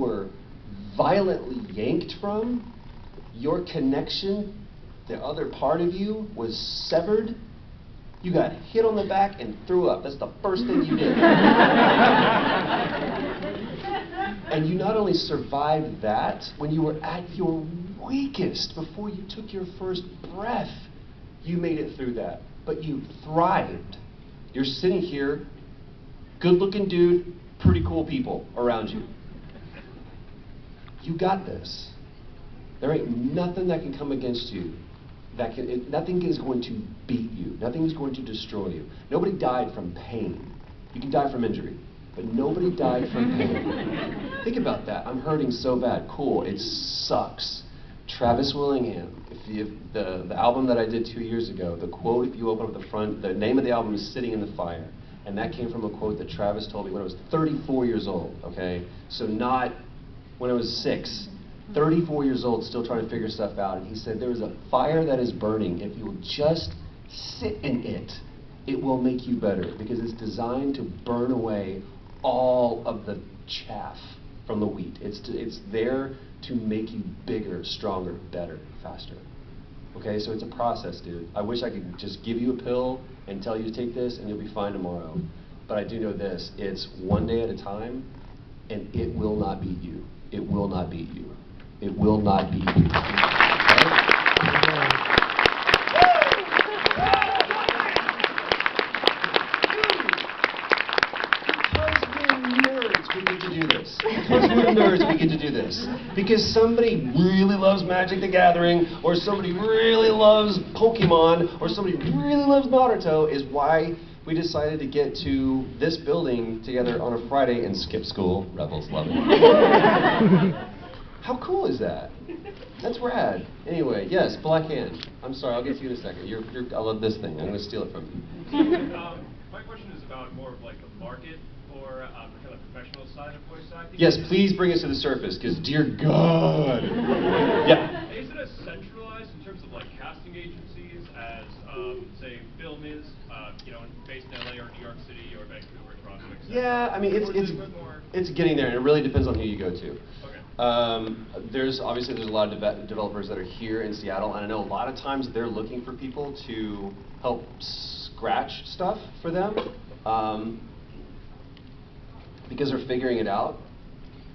were violently yanked from, your connection, the other part of you was severed, you got hit on the back and threw up. That's the first thing you did. And you not only survived that, when you were at your weakest, before you took your first breath, you made it through that. But you thrived. You're sitting here, good-looking dude, pretty cool people around you. You got this. There ain't nothing that can come against you. Nothing is going to beat you. Nothing is going to destroy you. Nobody died from pain. You can die from injury, but nobody died from pain. Think about that. I'm hurting so bad. Cool. It sucks. Travis Willingham. The album that I did 2 years ago, the quote, if you open up the front, the name of the album is Sitting in the Fire. And that came from a quote that Travis told me when I was 34 years old, okay? So not when I was 6. 34 years old, still trying to figure stuff out. And he said, there is a fire that is burning. If you will just sit in it, it will make you better. Because it's designed to burn away all of the chaff from the wheat. It's there to make you bigger, stronger, better, faster. Okay, so it's a process, dude. I wish I could just give you a pill and tell you to take this and you'll be fine tomorrow. But I do know this, it's one day at a time, and it will not beat you. It will not beat you. It will not beat you. Because we're nerds, we get to do this. Because somebody really loves Magic the Gathering, or somebody really loves Pokemon, or somebody really loves Naruto, is why we decided to get to this building together on a Friday and skip school. Rebels love it. How cool is that? That's rad. Anyway, yes, Black Hand. I'm sorry, I'll get to you in a second. I love this thing. I'm going to steal it from you. My question is about more of like the market for kind of professional side of voice acting. Yes, please bring us to the surface, because dear God. Yeah. Is it as centralized in terms of like casting agencies as, say, film is, based in LA or New York City or Vancouver or Toronto, etc.? Yeah, I mean, it's getting there, and it really depends on who you go to. Okay. There's a lot of developers that are here in Seattle, and I know a lot of times they're looking for people to help scratch stuff for them. Because they're figuring it out,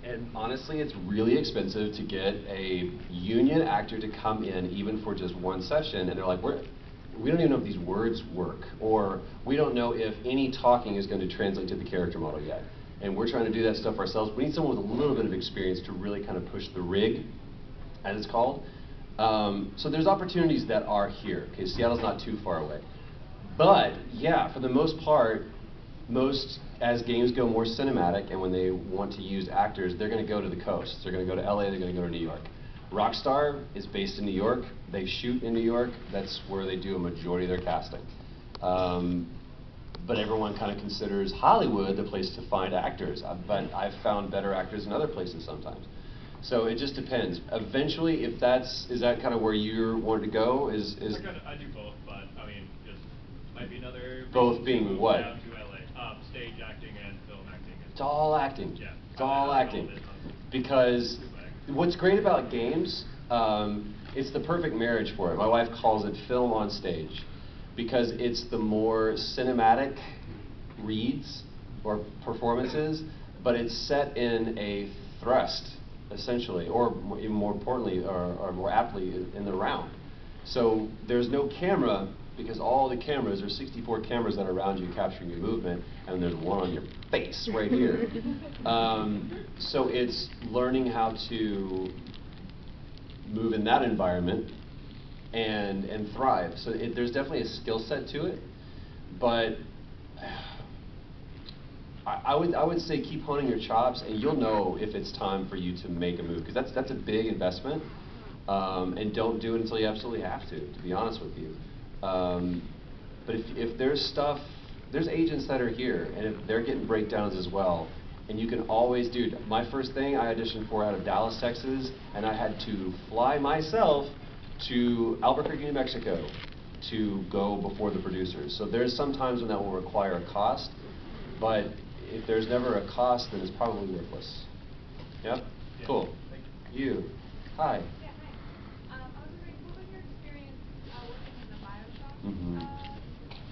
and honestly, it's really expensive to get a union actor to come in even for just one session, and they're like, we don't even know if these words work, or we don't know if any talking is going to translate to the character model yet, and we're trying to do that stuff ourselves. We need someone with a little bit of experience to really kind of push the rig, as it's called. So there's opportunities that are here. Okay, Seattle's not too far away, but yeah, for the most part, as games go more cinematic, and when they want to use actors, they're going to go to the coast. They're going to go to LA, they're going to go to New York. Rockstar is based in New York. They shoot in New York. That's where they do a majority of their casting. But everyone kind of considers Hollywood the place to find actors. But I've found better actors in other places sometimes. So it just depends. Eventually, is that kind of where you wanted to go? I do both, but I mean, just might be another. Both being what? Down to LA. Stage acting and film acting. It's all acting. Yeah. It's all acting. Because what's great about games, it's the perfect marriage for it. My wife calls it film on stage, because it's the more cinematic reads or performances, but it's set in a thrust, essentially, or even more importantly, or more aptly, in the round. So there's no camera, because all the cameras, there's 64 cameras that are around you capturing your movement, and there's one on your face right here. So it's learning how to move in that environment and thrive. So there's definitely a skill set to it, but I would say keep honing your chops, and you'll know if it's time for you to make a move, because that's a big investment, and don't do it until you absolutely have to be honest with you. But if there's stuff, there's agents that are here, and if they're getting breakdowns as well, and you can always do. My first thing I auditioned for out of Dallas, Texas, and I had to fly myself to Albuquerque, New Mexico to go before the producers. So there's some times when that will require a cost, but if there's never a cost, then it's probably worthless. Yep. Yeah. Cool. Thank You. Hi. Yeah, hi. I was wondering, what was your experience working in the Bioshock Mhm. game? Because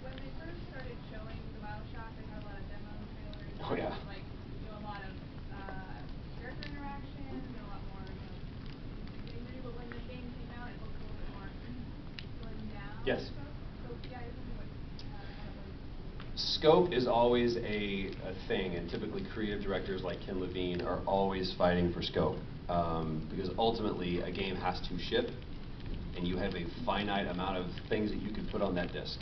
when they first started showing the Bioshock, they had a lot of demo trailers. Oh, yeah. Like, a lot of character interaction, a lot more, imagery. But when the game came out, it looked a little bit more slimmed down. Yes. So yeah, I was wondering how that was. Scope is always a thing, and typically creative directors like Ken Levine are always fighting for scope, because ultimately a game has to ship, and you have a finite amount of things that you can put on that disc,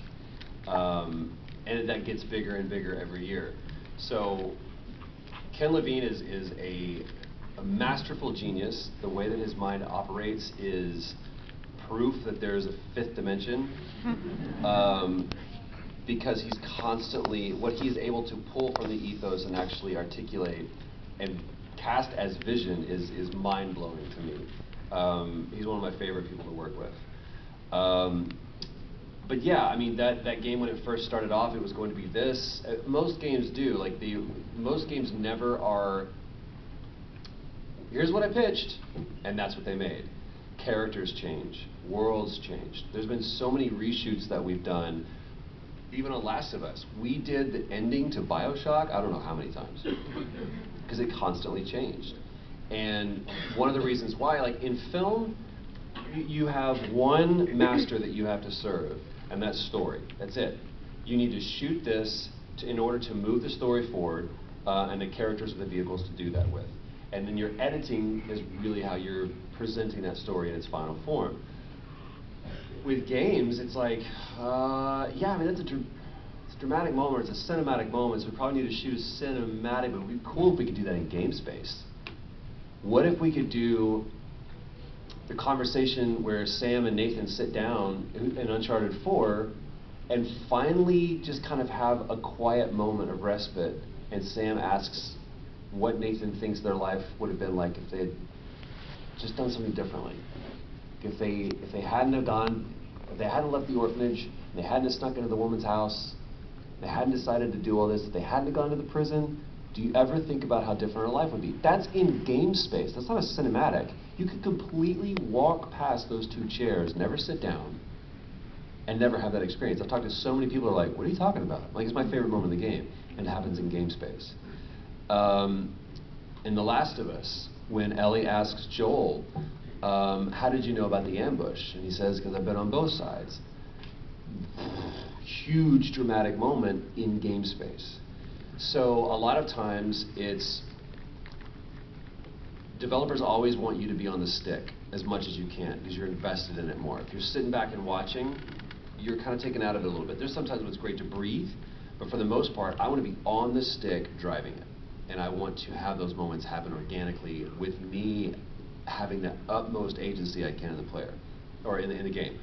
and that gets bigger and bigger every year. So Ken Levine is a masterful genius. The way that his mind operates is proof that there's a fifth dimension. Because he's constantly, what he's able to pull from the ethos and actually articulate and cast as vision is mind-blowing to me. He's one of my favorite people to work with. But yeah, I mean, that game when it first started off, it was going to be this. Most games do, most games never are, here's what I pitched, and that's what they made. Characters change, worlds change. There's been so many reshoots that we've done. Even on Last of Us, we did the ending to Bioshock, I don't know how many times, because it constantly changed. And one of the reasons why, like in film, you have one master that you have to serve, and that's story. That's it. You need to shoot this in order to move the story forward, and the characters are the vehicles to do that with. And then your editing is really how you're presenting that story in its final form. With games, it's like, yeah, I mean, it's a dramatic moment, it's a cinematic moment, so we probably need to shoot a cinematic, but it would be cool if we could do that in game space. What if we could do the conversation where Sam and Nathan sit down in Uncharted 4 and finally just kind of have a quiet moment of respite, and Sam asks what Nathan thinks their life would have been like if they had just done something differently. If they hadn't have gone, if they hadn't left the orphanage, they hadn't have snuck into the woman's house, they hadn't decided to do all this, if they hadn't have gone to the prison, do you ever think about how different our life would be? That's in game space. That's not a cinematic. You could completely walk past those two chairs, never sit down, and never have that experience. I've talked to so many people who are like, what are you talking about? Like, it's my favorite moment of the game, and it happens in game space. In The Last of Us, when Ellie asks Joel, how did you know about the ambush? And he says, because I've been on both sides. Huge dramatic moment in game space. So a lot of times it's, developers always want you to be on the stick as much as you can because you're invested in it more. If you're sitting back and watching, you're kind of taken out of it a little bit. There's sometimes when it's great to breathe, but for the most part, I want to be on the stick driving it. And I want to have those moments happen organically with me having the utmost agency I can in the player, or in the game.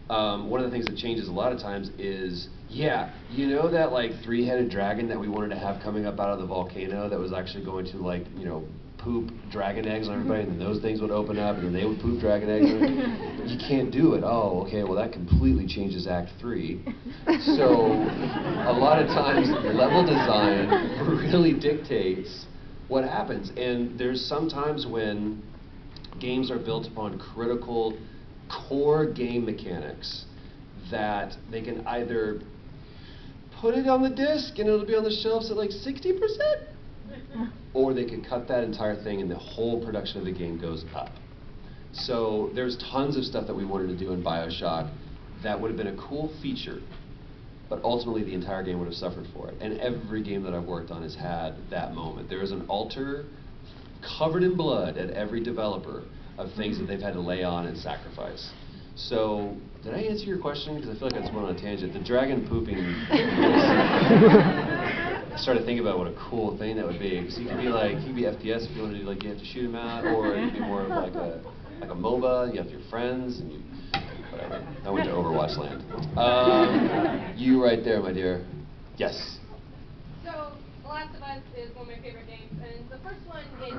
One of the things that changes a lot of times is, yeah, you know that like three-headed dragon that we wanted to have coming up out of the volcano that was actually going to like, poop dragon eggs on everybody, and then those things would open up, and then they would poop dragon eggs. You can't do it. Oh, okay, well that completely changes Act 3. So a lot of times level design really dictates what happens. And there's some times when games are built upon critical core game mechanics that they can either put it on the disc and it'll be on the shelves at like 60%, or they could cut that entire thing and the whole production of the game goes up. So there's tons of stuff that we wanted to do in Bioshock that would have been a cool feature, but ultimately the entire game would have suffered for it. And every game that I've worked on has had that moment. There is an altar covered in blood at every developer of things that they've had to lay on and sacrifice. So, did I answer your question? Because I feel like I just went on a tangent. The dragon pooping, I started thinking about what a cool thing that would be. Because you could be like, you could be FPS if you wanted to, like, you have to shoot him out, or it could be more of like a MOBA, you have your friends, and you, whatever. I went to Overwatch land. You right there, my dear. Yes? So, The Last of Us is one of my favorite games, and the first one is,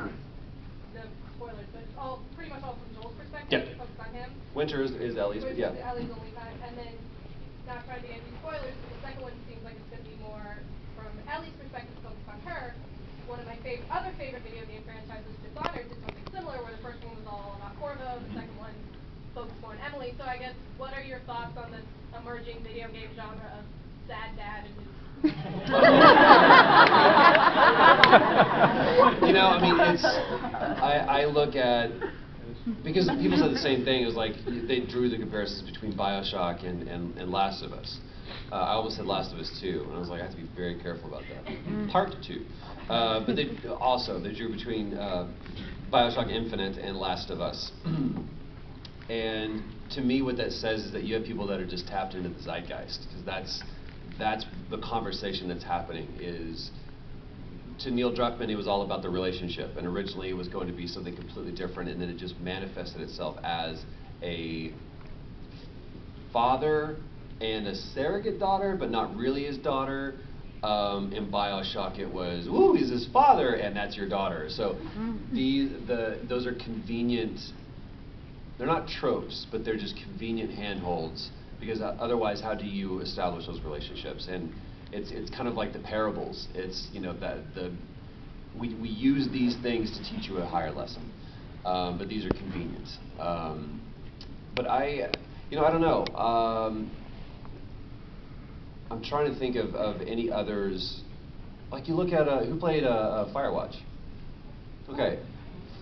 the spoilers, but it's all pretty much all from Joel's perspective. Yeah. It's focused on him. Winter is Ellie's, but yeah. Ellie's only time, and then not trying to get any spoilers, but the second one seems like it's going to be more from Ellie's perspective, focused on her. one of my other favorite video game franchises, Dishonored, did something similar, where the first one was all about Corvo, the second one focused more on Emily. So I guess, what are your thoughts on this emerging video game genre of sad dad and his... You know, I mean, it's, I look at, because people said the same thing, it was like, they drew the comparisons between BioShock and Last of Us. I almost said Last of Us 2, and I was like, I have to be very careful about that. Part 2. But they drew between BioShock Infinite and Last of Us. And to me, what that says is that you have people that are just tapped into the zeitgeist, because that's the conversation that's happening. Is, to Neil Druckmann, it was all about the relationship, and originally it was going to be something completely different, and then it just manifested itself as a father and a surrogate daughter, but not really his daughter. In BioShock, it was, ooh, he's his father, and that's your daughter. So those are convenient. They're not tropes, but they're just convenient handholds, because otherwise, how do you establish those relationships? And it's kind of like the parables. It's, you know, that we use these things to teach you a higher lesson, but these are convenient. But I don't know. I'm trying to think of any others. Like, you look at who played Firewatch. Okay,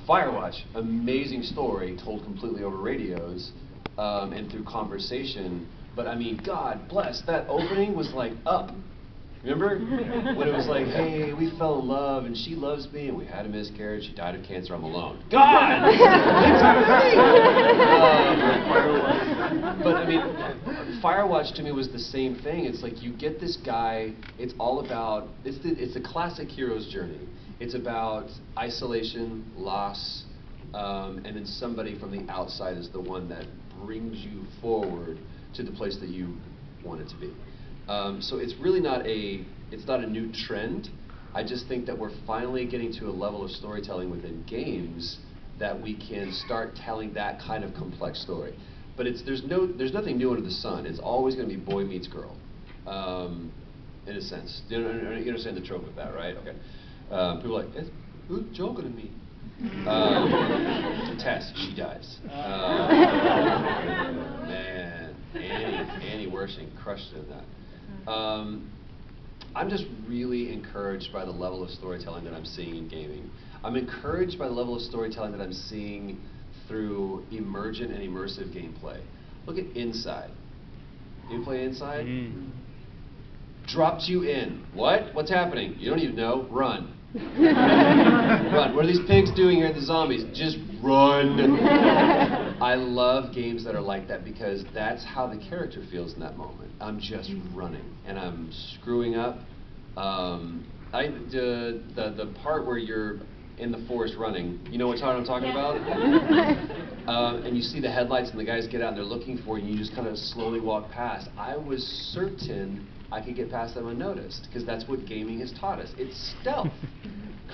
Firewatch, amazing story told completely over radios and through conversation. But I mean, God bless, that opening was like Up. Remember? When it was like, hey, we fell in love and she loves me and we had a miscarriage, she died of cancer, I'm alone. God! But I mean, Firewatch to me was the same thing. It's like, you get this guy, it's all about, it's a classic hero's journey. It's about isolation, loss, and then somebody from the outside is the one that brings you forward to the place that you want it to be. So it's really not a new trend. I just think that we're finally getting to a level of storytelling within games that we can start telling that kind of complex story. But there's nothing new under the sun. It's always going to be boy meets girl, in a sense. You understand the trope of that, right? Okay. People are like, who's Joe going to meet? Tess, she dies. Man, Annie Wershing crushed it in that. I'm just really encouraged by the level of storytelling that I'm seeing in gaming. I'm encouraged by the level of storytelling that I'm seeing through emergent and immersive gameplay. Look at Inside. You play Inside? Dropped you in. What? What's happening? You don't even know. Run. Run. What are these pigs doing here, the zombies? Just run. I love games that are like that, because that's how the character feels in that moment. I'm just running and I'm screwing up. The part where you're in the forest running, you know what I'm talking about? And you see the headlights and the guys get out and they're looking for you and you just kind of slowly walk past. I was certain I could get past them unnoticed, because that's what gaming has taught us. It's stealth.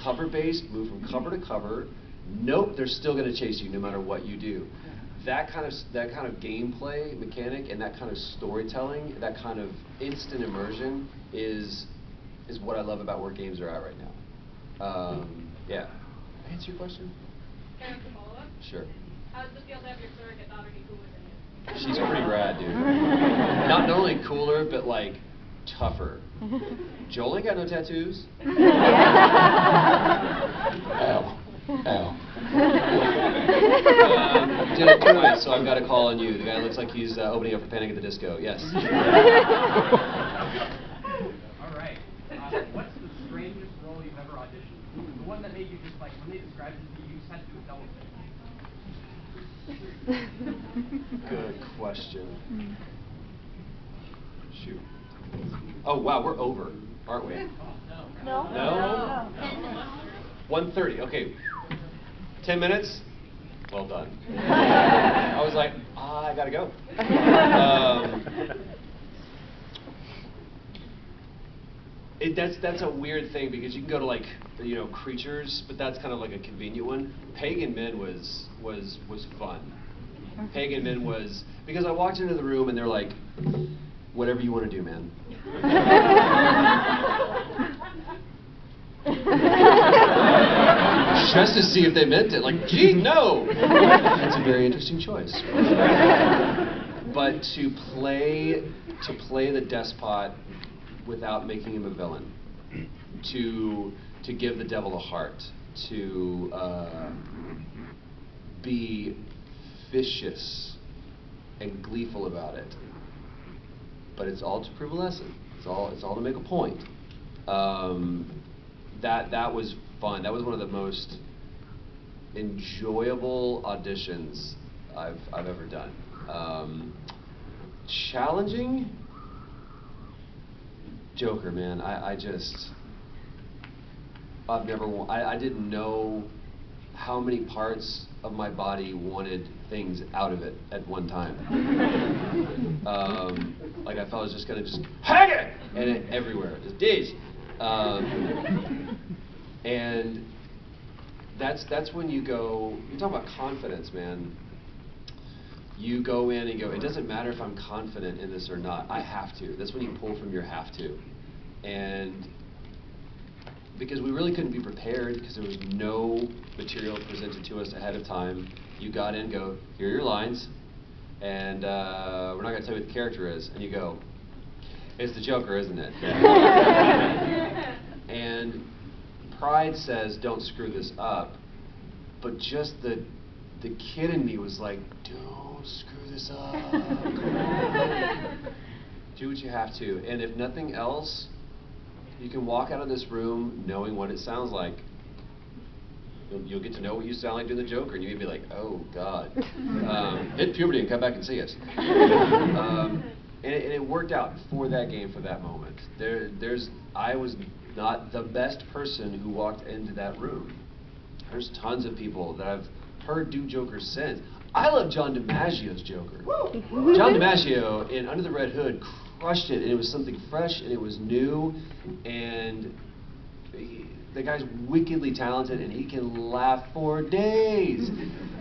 Cover-based, move from cover to cover. Nope, they're still going to chase you no matter what you do. That kind of gameplay mechanic and that kind of storytelling, that kind of instant immersion is what I love about where games are at right now. Yeah. Answer your question? Can I ask a follow-up? Sure. How does it feel to have your surrogate daughter be cooler than you? She's pretty rad, dude. Not only cooler, but like tougher. Joel ain't got no tattoos. Ow. Ow. Jenna Troy, so I've got a call on you. The guy looks like he's opening up for Panic at the Disco. Yes. All right. What's the strangest role you've ever auditioned? The one that made you just like, when they described it to you, you just had to do a double take. Good question. Shoot. Oh wow, we're over, aren't we? No. No? 1:30. Okay. 10 minutes? Well done. I was like, I gotta go. That's a weird thing, because you can go to, like, you know, creatures, but that's kind of like a convenient one. Pagan Men was fun. Pagan Men was, because I walked into the room and they're like, whatever you want to do, man. just to see if they meant it. Like, gee, no! It's a very interesting choice. But to play the despot without making him a villain, to give the devil a heart, to be vicious and gleeful about it, but it's all to prove a lesson. It's all to make a point. That was fun. That was one of the most enjoyable auditions I've ever done. Challenging? Joker, man. I didn't know how many parts of my body wanted things out of it at one time. Like I felt I was just gonna hang it, and it everywhere, just days. And that's when you go. You talk about confidence, man. You go in and go, it doesn't matter if I'm confident in this or not, I have to. That's when you pull from your have to. And because we really couldn't be prepared because there was no material presented to us ahead of time, you got in, go, here are your lines, and we're not going to tell you what the character is. And you go, it's the Joker, isn't it? And pride says, don't screw this up. But just the kid in me was like, don't screw this up. Do what you have to. And if nothing else, you can walk out of this room knowing what it sounds like. You'll get to know what you sound like doing the Joker, and you'll be like, oh, God. Hit puberty and come back and see us. And it worked out for that game, for that moment. I was not the best person who walked into that room. There's tons of people that I've heard do Joker since. I love John DiMaggio's Joker. Woo! John DiMaggio in Under the Red Hood crushed it, and it was something fresh, and it was new, and the guy's wickedly talented, and he can laugh for days.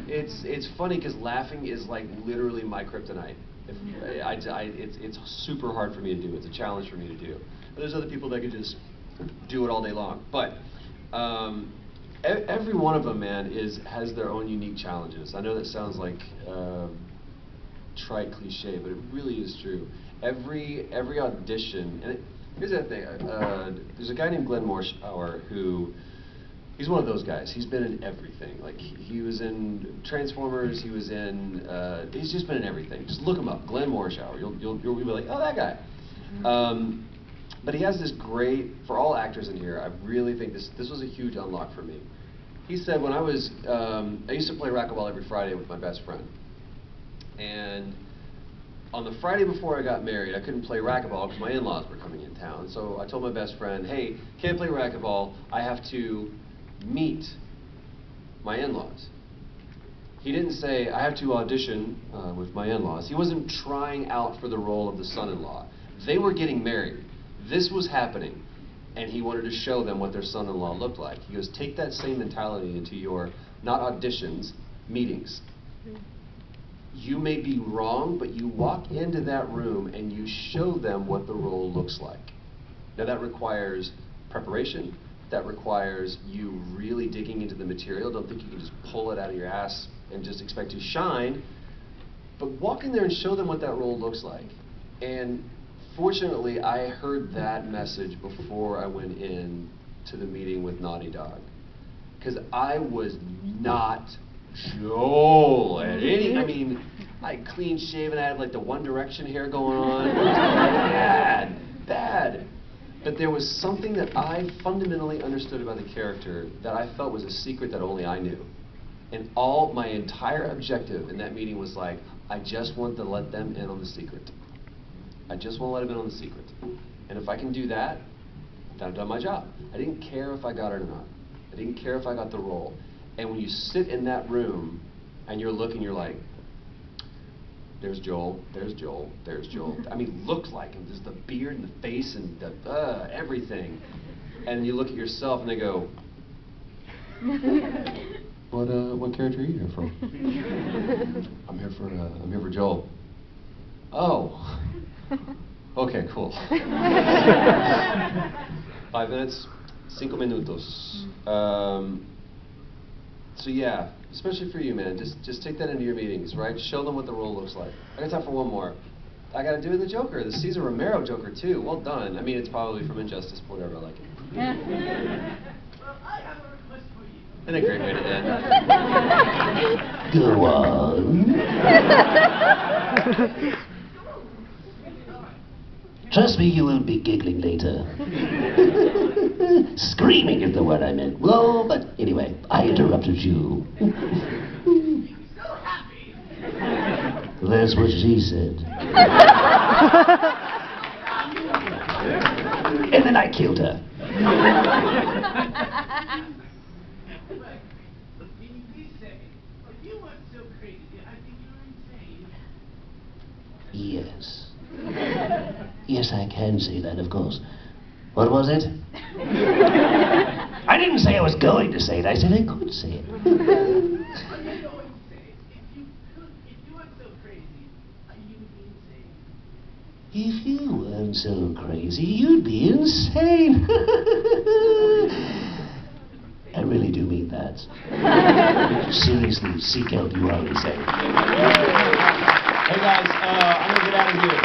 It's funny because laughing is like literally my kryptonite. It's super hard for me to do. It's a challenge for me to do. But there's other people that could just do it all day long. But every one of them, man, has their own unique challenges. I know that sounds like trite cliche, but it really is true. Every audition, and here's the thing. There's a guy named Glenn Morshower who, he's one of those guys. He's been in everything. Like he was in Transformers. He was in. He's just been in everything. Just look him up, Glenn Morshower. You'll be like, oh, that guy. But he has this great, for all actors in here, I really think this was a huge unlock for me. He said when I used to play racquetball every Friday with my best friend. And on the Friday before I got married, I couldn't play racquetball because my in-laws were coming in town. So I told my best friend, hey, can't play racquetball, I have to meet my in-laws. He didn't say, I have to audition with my in-laws. He wasn't trying out for the role of the son-in-law. They were getting married. This was happening, and he wanted to show them what their son-in-law looked like. He goes, take that same mentality into your, not auditions, meetings. You may be wrong, but you walk into that room and you show them what the role looks like. Now that requires preparation. That requires you really digging into the material. Don't think you can just pull it out of your ass and just expect to shine. But walk in there and show them what that role looks like. And fortunately, I heard that message before I went in to the meeting with Naughty Dog. Because I was not Joel at any, I mean, I clean shaven, I had like the One Direction hair going on. It was bad. But there was something that I fundamentally understood about the character that I felt was a secret that only I knew. And my entire objective in that meeting was like, I just want to let them in on the secret. I just want to let them in on the secret. And if I can do that, then I've done my job. I didn't care if I got it or not. I didn't care if I got the role. And when you sit in that room and you're looking, you're like, there's Joel, there's Joel, there's Joel. I mean, looked like him. There's the beard and the face and the everything. And you look at yourself and they go, what character are you here for? I'm here for Joel. Oh. Okay, cool. 5 minutes, 5 minutos. So yeah, especially for you, man, just take that into your meetings, right? Show them what the role looks like. I got time for one more. I got to do the Joker, the Cesar Romero Joker too. Well done. I mean, it's probably from Injustice, but whatever. I like it. Well, I have a request for you. And a great way to end. Go on. Trust me, you won't be giggling later. Screaming is the word I meant. Whoa, but anyway, I interrupted you. So happy. That's what she said. And then I killed her. Look, can you please say, if you weren't so crazy, I think you're insane. Yes. Yes, I can say that, of course. What was it? I didn't say I was going to say it. I said I could say it. What are you going to say? If you weren't so crazy, you'd be insane. If you weren't so crazy, you'd be insane. I really do mean that. Seriously, seek help, you are insane. Hey guys, I'm gonna get out of here.